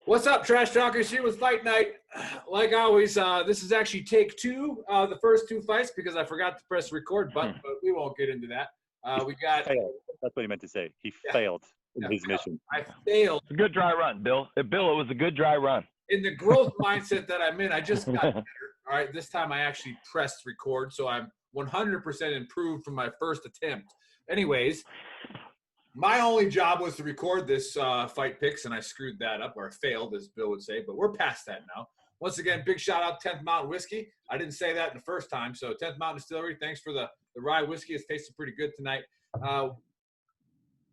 What's up, Trash Talkers? Here with Fight Night. Like always, this is actually take two of the first two fights because I forgot to press the record button, but we won't get into that. We got. Failed. That's what he meant to say. He failed in his mission. I failed. It's a good dry run, Bill. Bill, it was a good dry run. In the growth mindset that I'm in, I just got better. All right, this time I actually pressed record, so I'm 100% improved from my first attempt. Anyways, my only job was to record this fight picks, and I screwed that up, or failed, as Bill would say, but we're past that now. Once again, big shout out 10th Mountain Whiskey. I didn't say that the first time, so 10th Mountain Distillery, thanks for the rye whiskey. It's tasted pretty good tonight.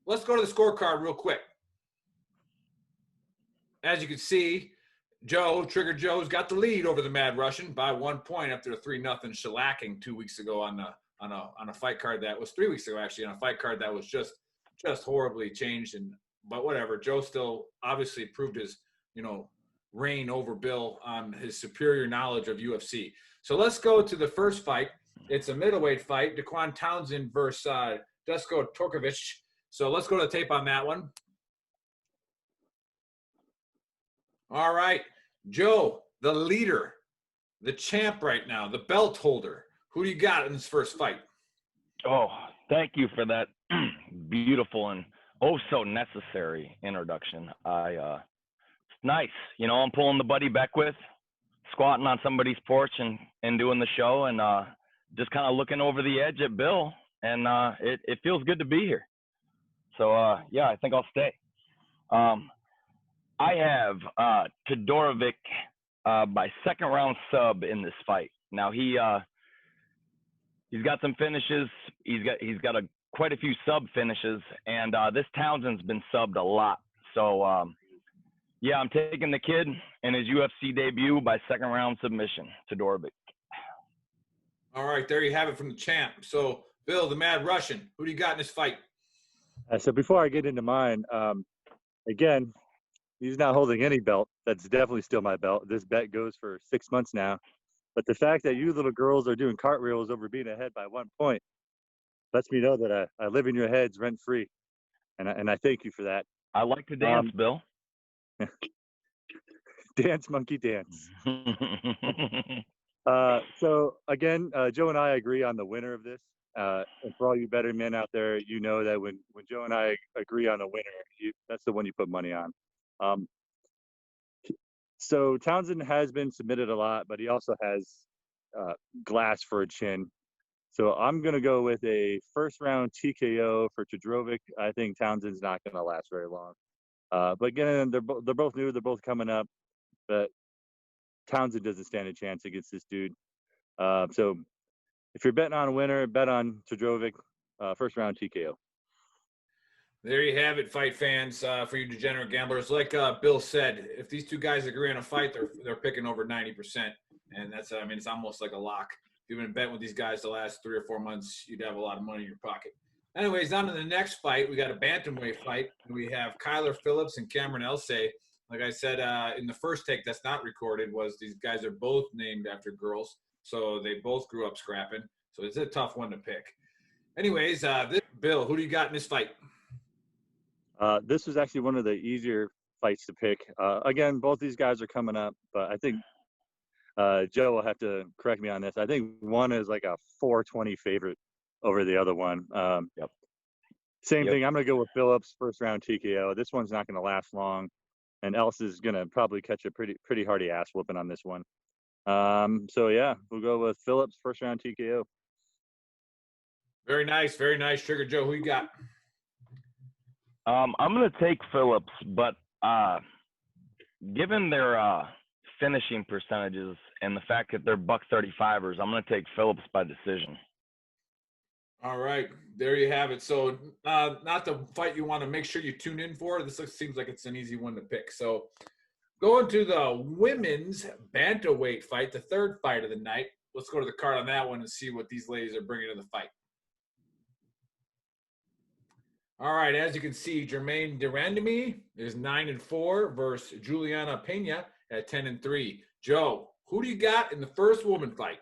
Let's go to the scorecard real quick. As you can see, Trigger Joe's got the lead over the Mad Russian by 1 point after a 3-0 shellacking 2 weeks ago on a fight card that was 3 weeks ago, actually, on a fight card that was just horribly changed. But whatever, Joe still obviously proved his, reign over Bill on his superior knowledge of UFC. So let's go to the first fight. It's a middleweight fight, Townsend versus Dusko Todorovic. So let's go to the tape on that one. All right, Joe, the leader, the champ right now, the belt holder. Who do you got in this first fight? Oh, thank you for that beautiful and so necessary introduction. It's nice. I'm pulling the buddy Beckwith, squatting on somebody's porch and doing the show and just kind of looking over the edge at Bill. And it feels good to be here. So, I think I'll stay. I have Todorovic by second round sub in this fight. Now he's got some finishes. He's got quite a few sub finishes, and this Townsend's been subbed a lot. So I'm taking the kid in his UFC debut by second round submission, Todorovic. All right, there you have it from the champ. So Bill, the Mad Russian, who do you got in this fight? So before I get into mine, again, he's not holding any belt. That's definitely still my belt. This bet goes for 6 months now. But the fact that you little girls are doing cartwheels over being ahead by 1 point lets me know that I live in your heads rent-free. And I thank you for that. I like to dance, Bill. Dance, monkey, dance. So, again, Joe and I agree on the winner of this. And for all you better men out there, you know that when Joe and I agree on a winner, that's the one you put money on. So Townsend has been submitted a lot, but he also has glass for a chin. So I'm going to go with a first-round TKO for Todorovic. I think Townsend's not going to last very long. But again, they're both new. They're both coming up. But Townsend doesn't stand a chance against this dude. So if you're betting on a winner, bet on Todorovic, first-round TKO. There you have it, fight fans, for you degenerate gamblers. Like Bill said, if these two guys agree on a fight, they're picking over 90%. And that's, it's almost like a lock. If you've been betting with these guys the last 3 or 4 months, you'd have a lot of money in your pocket. Anyways, on to the next fight. We got a bantamweight fight. We have Kyler Phillips and Cameron Elsay. Like I said in the first take that's not recorded, was these guys are both named after girls. So they both grew up scrapping. So it's a tough one to pick. Anyways, Bill, who do you got in this fight? This was actually one of the easier fights to pick. Again, both these guys are coming up, but I think Joe will have to correct me on this. I think one is like a 420 favorite over the other one. Same thing. I'm going to go with Phillips, first round TKO. This one's not going to last long, and Else is going to probably catch a pretty hardy ass whooping on this one. We'll go with Phillips, first round TKO. Very nice, very nice. Trigger Joe, who you got? I'm going to take Phillips, but given their finishing percentages and the fact that they're $135ers, I'm going to take Phillips by decision. All right, there you have it. So not the fight you want to make sure you tune in for. This seems like it's an easy one to pick. So going to the women's bantamweight fight, the third fight of the night. Let's go to the card on that one and see what these ladies are bringing to the fight. All right, as you can see, Jermaine Durandamy is 9-4 versus Juliana Pena at 10-3. Joe, who do you got in the first woman fight?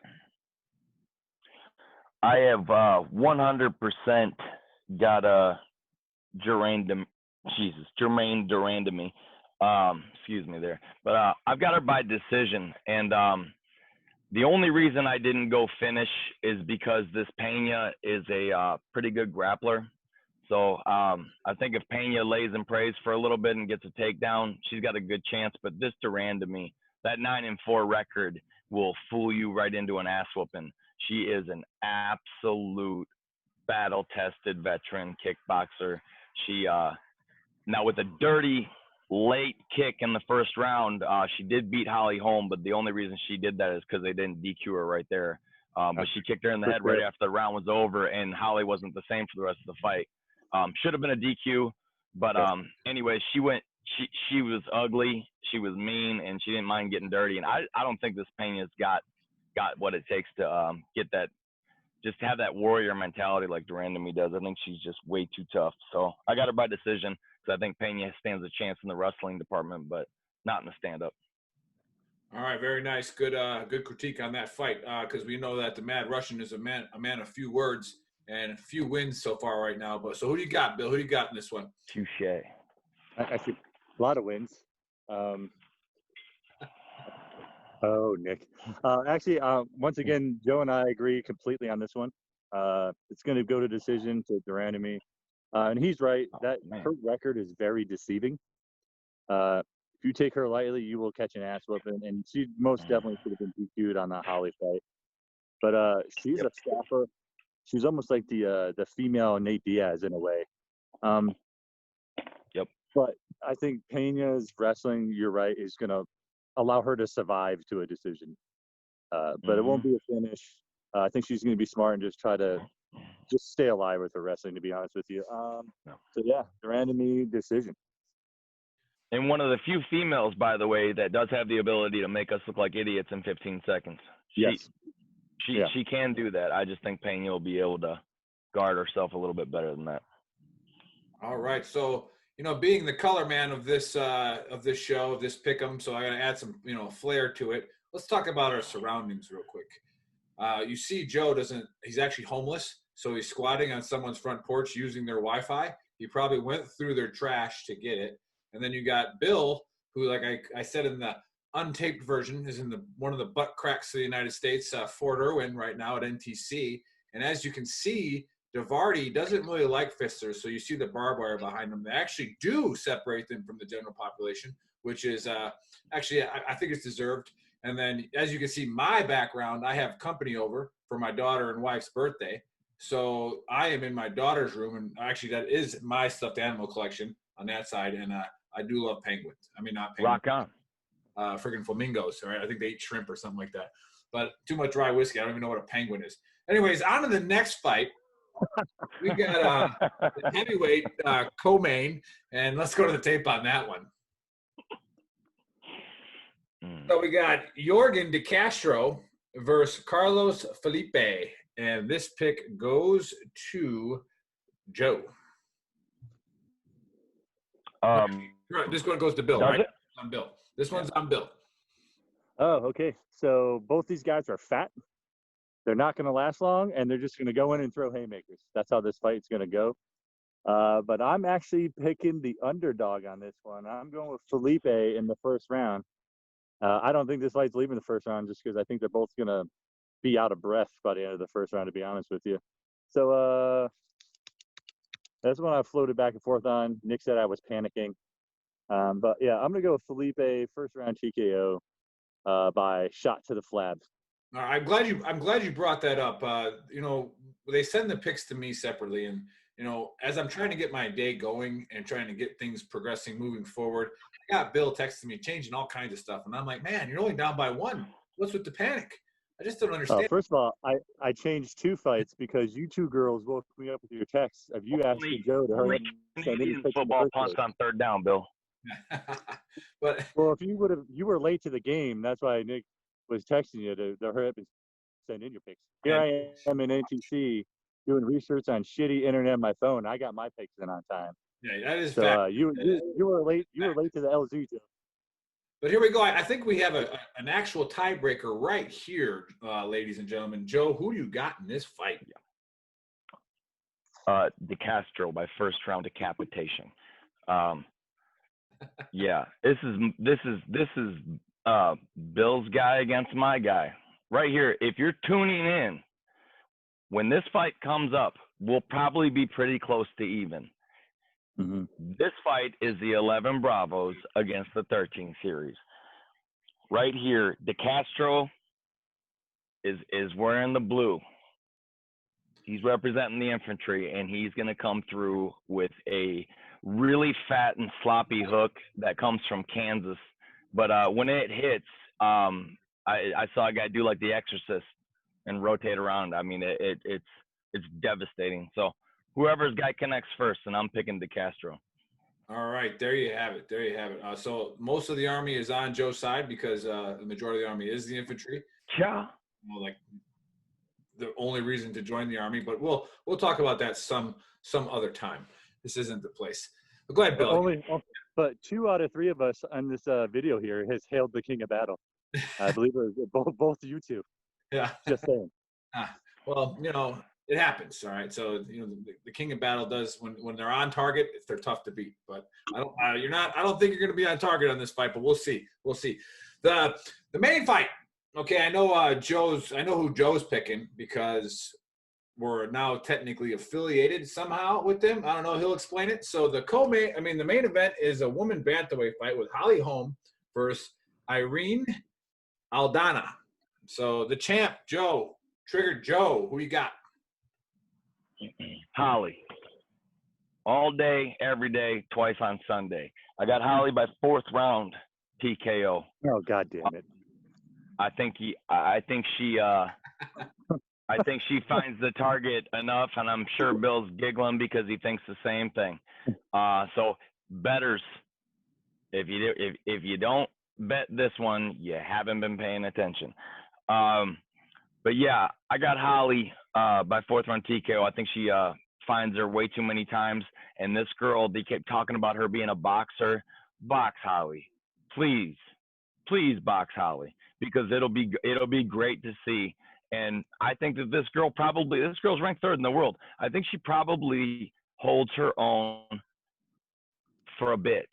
I have 100% got Jermaine Durandamy. Excuse me there. But I've got her by decision. And the only reason I didn't go finish is because this Pena is a pretty good grappler. So I think if Pena lays and prays for a little bit and gets a takedown, she's got a good chance. But this Duran, to me, that 9-4 record will fool you right into an ass whooping. She is an absolute battle-tested veteran kickboxer. She now with a dirty late kick in the first round, she did beat Holly Holm, but the only reason she did that is because they didn't DQ her right there. But she kicked her in the head right after the round was over, and Holly wasn't the same for the rest of the fight. Should have been a DQ, but anyway, she was ugly, she was mean, and she didn't mind getting dirty. And I don't think this Pena's got what it takes to get that, just have that warrior mentality like Duran to me does. I think she's just way too tough. So I got her by decision because I think Pena stands a chance in the wrestling department, but not in the stand-up. All right, very nice. Good critique on that fight, because we know that the Mad Russian is a man of few words and a few wins so far right now. But so who do you got, Bill? Who do you got in this one? Touche. Actually, a lot of wins. Oh, Nick. Actually, once again, Joe and I agree completely on this one. It's going to go to decision to Duran and me. And he's right. Her record is very deceiving. If you take her lightly, you will catch an ass whooping. And she most definitely should have been DQ'd on the Holly fight. But she's a scrapper. She's almost like the female Nate Diaz in a way. But I think Pena's wrestling, you're right, is going to allow her to survive to a decision. But it won't be a finish. I think she's going to be smart and just try to just stay alive with her wrestling, to be honest with you. So, yeah, Duran and me, decision. And one of the few females, by the way, that does have the ability to make us look like idiots in 15 seconds. She can do that. I just think Pena will be able to guard herself a little bit better than that. All right. So, being the color man of this show, of this pick'em, so I got to add some, flair to it. Let's talk about our surroundings real quick. You see Joe he's actually homeless, so he's squatting on someone's front porch using their Wi-Fi. He probably went through their trash to get it. And then you got Bill, who, like I said in the untaped version, is in one of the butt cracks of the United States, Fort Irwin right now at NTC. And as you can see, Davardi doesn't really like fisters, so you see the barbed wire behind them. They actually do separate them from the general population, which is actually, I think it's deserved. And then, as you can see, my background, I have company over for my daughter and wife's birthday. So I am in my daughter's room, and actually that is my stuffed animal collection on that side. And I do love penguins. I mean, not penguins. Rock on. Friggin' flamingos, right? I think they eat shrimp or something like that. But too much dry whiskey. I don't even know what a penguin is. Anyways, on to the next fight. We got the heavyweight co-main, and let's go to the tape on that one. So we got Jorgen de Castro versus Carlos Felipe, and this pick goes to Joe. This one goes to Bill, right? On Bill. This one's on Bill. Oh, okay. So both these guys are fat. They're not going to last long, and they're just going to go in and throw haymakers. That's how this fight's going to go. But I'm actually picking the underdog on this one. I'm going with Felipe in the first round. I don't think this fight's leaving the first round just because I think they're both going to be out of breath by the end of the first round, to be honest with you. So that's one I floated back and forth on. Nick said I was panicking. But, yeah, I'm going to go with Felipe, first round TKO by shot to the flab. I'm glad you brought that up. They send the picks to me separately, and as I'm trying to get my day going and trying to get things progressing, moving forward, I got Bill texting me, changing all kinds of stuff, and I'm like, man, you're only down by one. What's with the panic? I just don't understand. First of all, I changed two fights because you two girls woke me up with your texts of you asking Joe to hurry. Canadian football punts on third down, Bill. But well, if you were late to the game, that's why Nick was texting you to hurry up and send in your picks. Here I am in NTC doing research on shitty internet on my phone. I got my picks in on time. Yeah, that is so. fact. You were late. You were late to the LZ, Joe. But here we go. I think we have an actual tiebreaker right here, ladies and gentlemen. Joe, who do you got in this fight? De Castro by first round decapitation. Yeah, this is Bill's guy against my guy right here. If you're tuning in, when this fight comes up, we'll probably be pretty close to even. Mm-hmm. This fight is the 11 Bravos against the 13 series. Right here, De Castro is wearing the blue. He's representing the infantry, and he's going to come through with a really fat and sloppy hook that comes from Kansas. But when it hits, I saw a guy do like The Exorcist and rotate around. I mean, it's devastating. So whoever's guy connects first, and I'm picking De Castro. All right, there you have it. There you have it. So most of the army is on Joe's side because the majority of the army is the infantry. Yeah. Like the only reason to join the army, but we'll talk about that some other time. This isn't the place. But go ahead, Bill. But 2 out of 3 of us on this video here has hailed the King of Battle. I believe it was both you two. Yeah. Just saying. Well, it happens. All right. So the King of Battle does when they're on target, they're tough to beat. But I don't think you're going to be on target on this fight. But we'll see. We'll see. The main fight. Okay, I know who Joe's picking because we're now technically affiliated somehow with them. I don't know. He'll explain it. So the main event is a woman bantamweight fight with Holly Holm versus Irene Aldana. So the champ, Joe, Triggered Joe, who you got? Holly. All day, every day, twice on Sunday. I got Holly by 4th round TKO. Oh, God damn it. I think she finds the target enough, and I'm sure Bill's giggling because he thinks the same thing. So bettors, if you don't bet this one, you haven't been paying attention. But yeah, I got Holly by 4th round TKO. I think she finds her way too many times, and this girl, they kept talking about her being a boxer. Box Holly, please box Holly, because it'll be great to see. And I think that this girl's ranked 3rd in the world. I think she probably holds her own for a bit.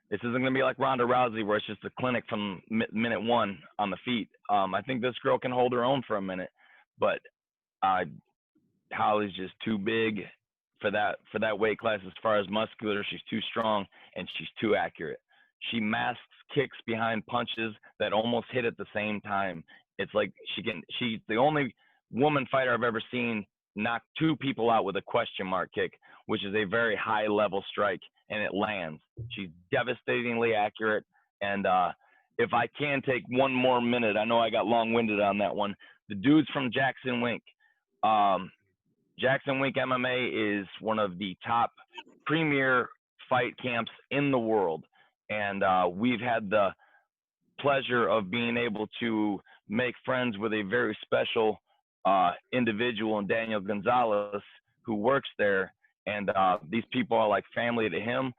This isn't going to be like Ronda Rousey where it's just a clinic from minute 1 on the feet. I think this girl can hold her own for a minute, but Holly's just too big for that weight class as far as muscular. She's too strong, and she's too accurate. She masks kicks behind punches that almost hit at the same time. It's like she's the only woman fighter I've ever seen knock 2 people out with a question mark kick, which is a very high level strike, and it lands. She's devastatingly accurate. And if I can take one more minute, I know I got long-winded on that one. The dude's from Jackson Wink. Jackson Wink MMA is one of the top premier fight camps in the world. And we've had the pleasure of being able to make friends with a very special individual in Daniel Gonzalez, who works there. And these people are like family to him.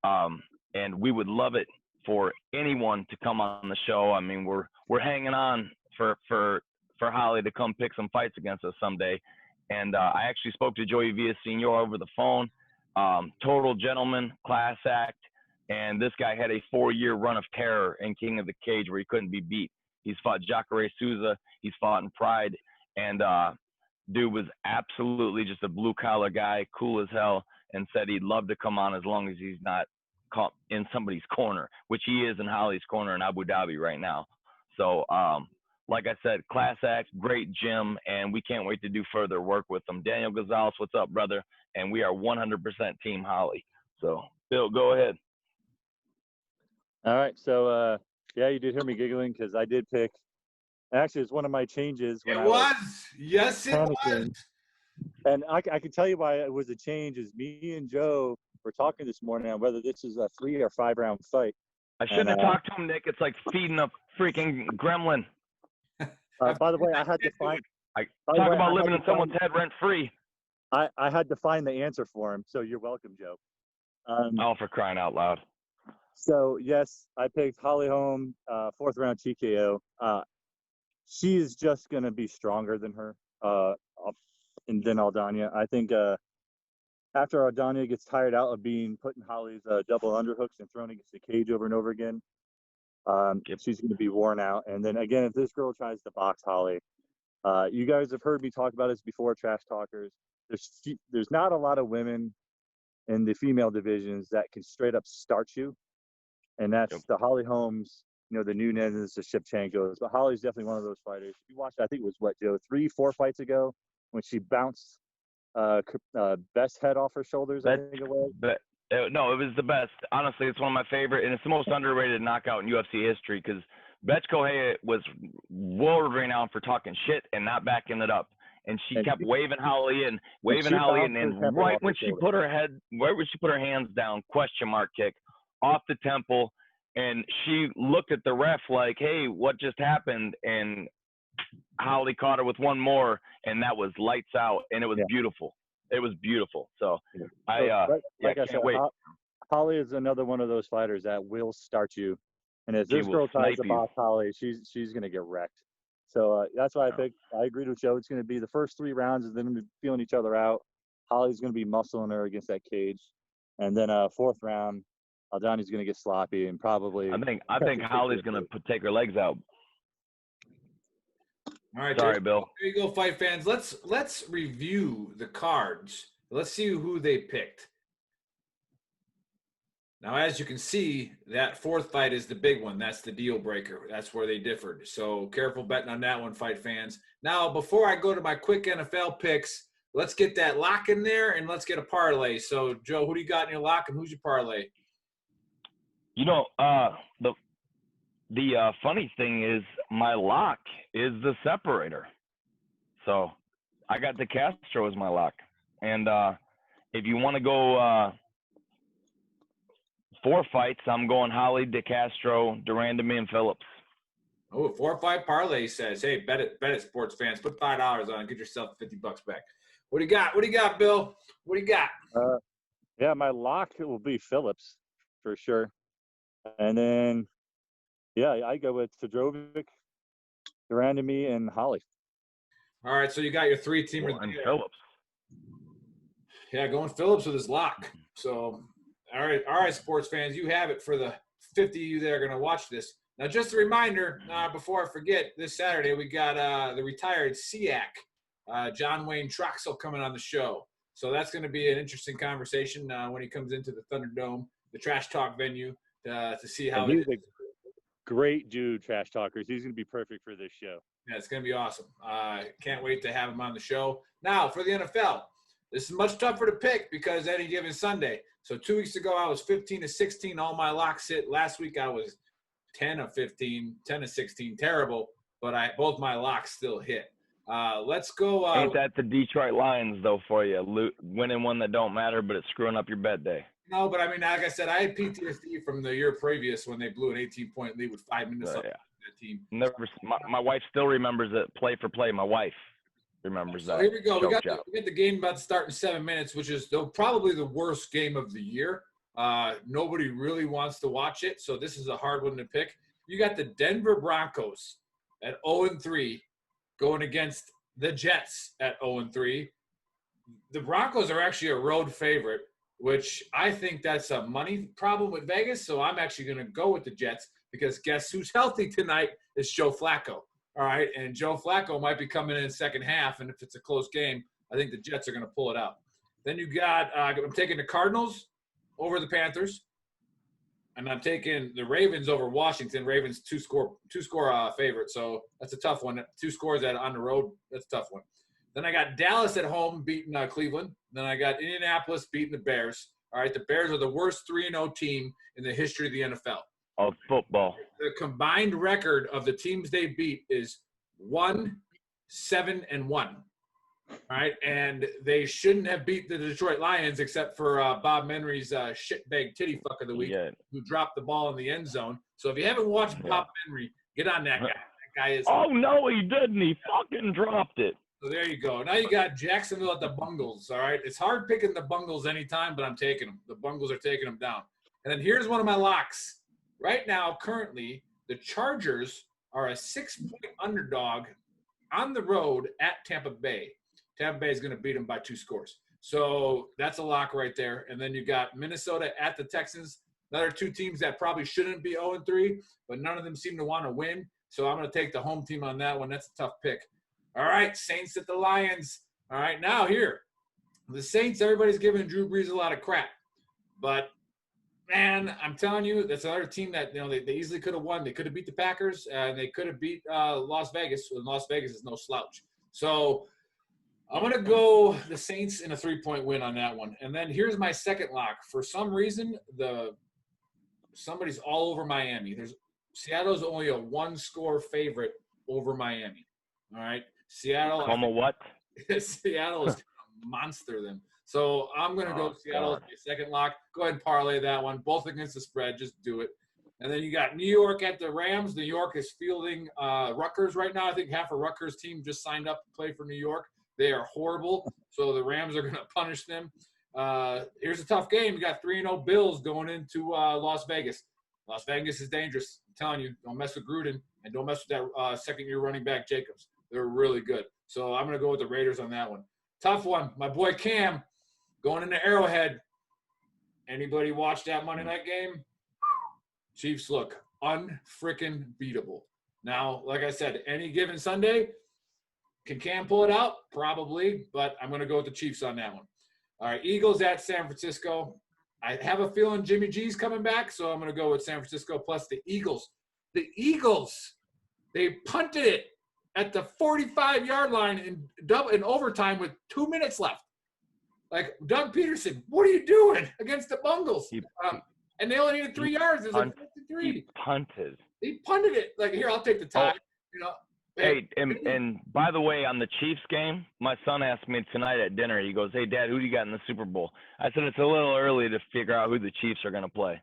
And we would love it for anyone to come on the show. I mean, we're hanging on for Holly to come pick some fights against us someday. And I actually spoke to Joey Villasenor over the phone. Total gentleman, class act. And this guy had a 4-year run of terror in King of the Cage where he couldn't be beat. He's fought Jacare Souza. He's fought in Pride. And dude was absolutely just a blue-collar guy, cool as hell, and said he'd love to come on as long as he's not caught in somebody's corner, which he is in Holly's corner in Abu Dhabi right now. So, like I said, class act, great gym, and we can't wait to do further work with them. Daniel Gonzalez, what's up, brother? And we are 100% Team Holly. So, Bill, go ahead. All right. So, yeah, you did hear me giggling because I did pick. Actually, it's one of my changes. It was. Yes, it was. And I can tell you why it was a change is me and Joe were talking this morning on whether this is a 3 or 5 round fight. I shouldn't have talked to him, Nick. It's like feeding a freaking gremlin. By the way, I had to find. Talk about living in someone's head rent free. I had to find the answer for him. So you're welcome, Joe. Oh, for crying out loud. So, yes, I picked Holly Holm, 4th round TKO. She is just going to be stronger than her and then Aldana. I think after Aldana gets tired out of putting Holly's double underhooks and thrown against the cage over and over again, she's going to be worn out. And then again, if this girl tries to box Holly, you guys have heard me talk about this before, trash talkers. There's not a lot of women in the female divisions that can straight up start you, and that's the Holly Holmes, the Nunes, the Shevchenkos. But Holly's definitely one of those fighters. If you watched, I think it was what, Joe, 3-4 fights ago when she bounced Best's head off her shoulders. I think it was. No, it was the best. Honestly, it's one of my favorite, and it's the most underrated knockout in UFC history because Bethe Correia was world renowned for talking shit and not backing it up. And she kept waving Holly and right when she put her hands down, question mark kick off the temple, and she looked at the ref like, "Hey, what just happened?" And Holly caught her with one more, and that was lights out, and it was beautiful. It was beautiful. So I can't wait. Holly is another one of those fighters that will start you, and if this girl tries to box Holly, she's gonna get wrecked. So that's why I picked. I agreed with Joe. It's going to be the first 3 rounds, and then feeling each other out. Holly's going to be muscling her against that cage, and then 4th round, Aldana's going to get sloppy and probably. I think Holly's going to take her legs out. All right, sorry, Bill. There you go, fight fans. Let's review the cards. Let's see who they picked. Now, as you can see, that 4th fight is the big one. That's the deal breaker. That's where they differed. So careful betting on that one, fight fans. Now, before I go to my quick NFL picks, let's get that lock in there and let's get a parlay. So, Joe, who do you got in your lock and who's your parlay? The funny thing is my lock is the separator. So I got the Castro as my lock. And if you want to go 4 fights, I'm going Holly, DeCastro, Duran, and Phillips. Oh, 4-5 parlay says, hey, bet it, sports fans. Put $5 on it. Get yourself $50 back. What do you got? What do you got, Bill? What do you got? Yeah, my lock will be Phillips for sure. And then, I go with Todorovic, Duran, and Holly. All right, so you got your 3 teamers. And Phillips. Yeah, going Phillips with his lock. So, all right, sports fans, you have it for the 50 of you that are going to watch this. Now, just a reminder, before I forget, this Saturday we got the retired SEAC, John Wayne Troxel, coming on the show. So that's going to be an interesting conversation when he comes into the Thunderdome, the trash talk venue, to see how he's a great dude, trash talkers. He's going to be perfect for this show. Yeah, it's going to be awesome. Can't wait to have him on the show. Now, for the NFL, this is much tougher to pick because any given Sunday. So 2 weeks ago, I was 15-16. All my locks hit. Last week, I was 10-15, 10-16. Terrible, but both my locks still hit. Let's go. Ain't that the Detroit Lions, though, for you? Winning one that don't matter, but it's screwing up your bet day. No, but I mean, like I said, I had PTSD from the year previous when they blew an 18-point lead with 5 minutes left. That team. My wife still remembers it play for play. My wife remembers that. Here we go. We got the game about to start in 7 minutes, which is probably the worst game of the year. Nobody really wants to watch it, so this is a hard one to pick. You got the Denver Broncos at 0-3 going against the Jets at 0-3. The Broncos are actually a road favorite, which I think that's a money problem with Vegas, so I'm actually going to go with the Jets because guess who's healthy tonight is Joe Flacco. All right, and Joe Flacco might be coming in the second half, and if it's a close game, I think the Jets are going to pull it out. Then you got I'm taking the Cardinals over the Panthers, and I'm taking the Ravens over Washington. Ravens two score favorite, so that's a tough one. 2 scores on the road, that's a tough one. Then I got Dallas at home beating Cleveland. Then I got Indianapolis beating the Bears. All right, the Bears are the worst 3-0 team in the history of the NFL. Of football. The combined record of the teams they beat is 1-7-1. All right, and they shouldn't have beat the Detroit Lions except for Bob Menry's shitbag titty fuck of the week who dropped the ball in the end zone. So if you haven't watched Bob Menry, get on that guy. That guy is. Oh no, he didn't. He fucking dropped it. So there you go. Now you got Jacksonville at the Bungles. All right, it's hard picking the Bungles anytime, but I'm taking them. The Bungles are taking them down. And then here's one of my locks. Right now, currently, the Chargers are a 6-point underdog on the road at Tampa Bay. Tampa Bay is going to beat them by 2 scores. So that's a lock right there. And then you got Minnesota at the Texans. Another two teams that probably shouldn't be 0-3, but none of them seem to want to win. So I'm going to take the home team on that one. That's a tough pick. All right, Saints at the Lions. All right, now here. The Saints, everybody's giving Drew Brees a lot of crap. But, man, I'm telling you, that's another team that, they easily could have won. They could have beat the Packers, and they could have beat Las Vegas. And Las Vegas is no slouch. So I'm going to go the Saints in a 3-point win on that one. And then here's my second lock. For some reason, somebody's all over Miami. Seattle's only a 1-score favorite over Miami. All right? Seattle. Como what? Seattle is going to monster them. So I'm going to go Seattle as my second lock. Go ahead and parlay that one. Both against the spread. Just do it. And then you got New York at the Rams. New York is fielding Rutgers right now. I think half of Rutgers' team just signed up to play for New York. They are horrible. So the Rams are going to punish them. Here's a tough game. You got 3-0 Bills going into Las Vegas. Las Vegas is dangerous. I'm telling you, don't mess with Gruden and don't mess with that second-year running back Jacobs. They're really good. So I'm going to go with the Raiders on that one. Tough one. My boy Cam going into Arrowhead. Anybody watch that Monday night game? Chiefs look unfreaking beatable. Now, like I said, any given Sunday, can Cam pull it out? Probably, but I'm going to go with the Chiefs on that one. All right, Eagles at San Francisco. I have a feeling Jimmy G's coming back, so I'm going to go with San Francisco plus the Eagles. The Eagles, they punted it at the 45-yard line in overtime with 2 minutes left. Like, Doug Peterson, what are you doing against the Bungles? And they only needed 3 yards. It was like 53. He punted. He punted it. Like, here, I'll take the tie. Hey, and by the way, on the Chiefs game, my son asked me tonight at dinner. He goes, "Hey, Dad, who do you got in the Super Bowl?" I said, "It's a little early to figure out who the Chiefs are going to play."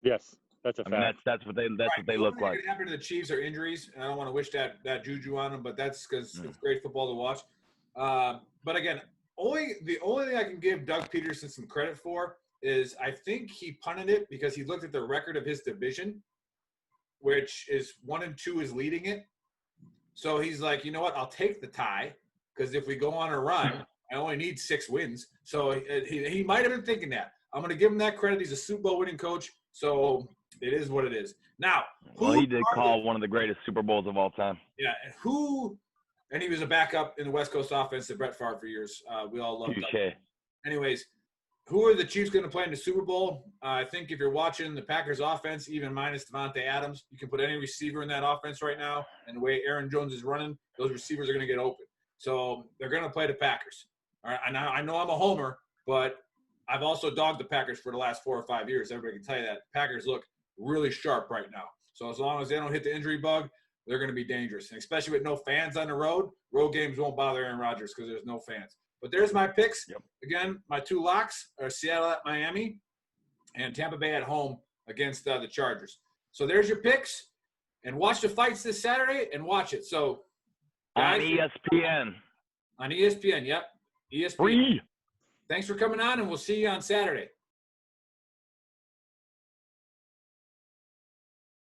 Yes, that's a fact. I mean, that's what they look like. What happened to the Chiefs are injuries, and I don't want to wish that juju on them, but that's because it's great football to watch. But again, the only thing I can give Doug Peterson some credit for is I think he punted it because he looked at the record of his division, which is 1-2 is leading it. So he's like, you know what? I'll take the tie because if we go on a run, I only need 6 wins. So he might have been thinking that. I'm going to give him that credit. He's a Super Bowl winning coach. So it is what it is. Now, he did call one of the greatest Super Bowls of all time. Yeah. And he was a backup in the West Coast offense to Brett Favre for years. We all loved that. Anyways, who are the Chiefs going to play in the Super Bowl? I think if you're watching the Packers offense, even minus Devontae Adams, you can put any receiver in that offense right now. And the way Aaron Jones is running, those receivers are going to get open. So they're going to play the Packers. All right. And I know I'm a homer, but I've also dogged the Packers for the last 4 or 5 years. Everybody can tell you that. Packers look really sharp right now. So as long as they don't hit the injury bug, they're going to be dangerous. And especially with no fans on the road games won't bother Aaron Rodgers because there's no fans. But there's my picks. Yep. Again, my 2 locks are Seattle at Miami and Tampa Bay at home against the Chargers. So there's your picks. And watch the fights this Saturday and watch it. So guys, on ESPN. On ESPN, yep. ESPN. Free. Thanks for coming on, and we'll see you on Saturday.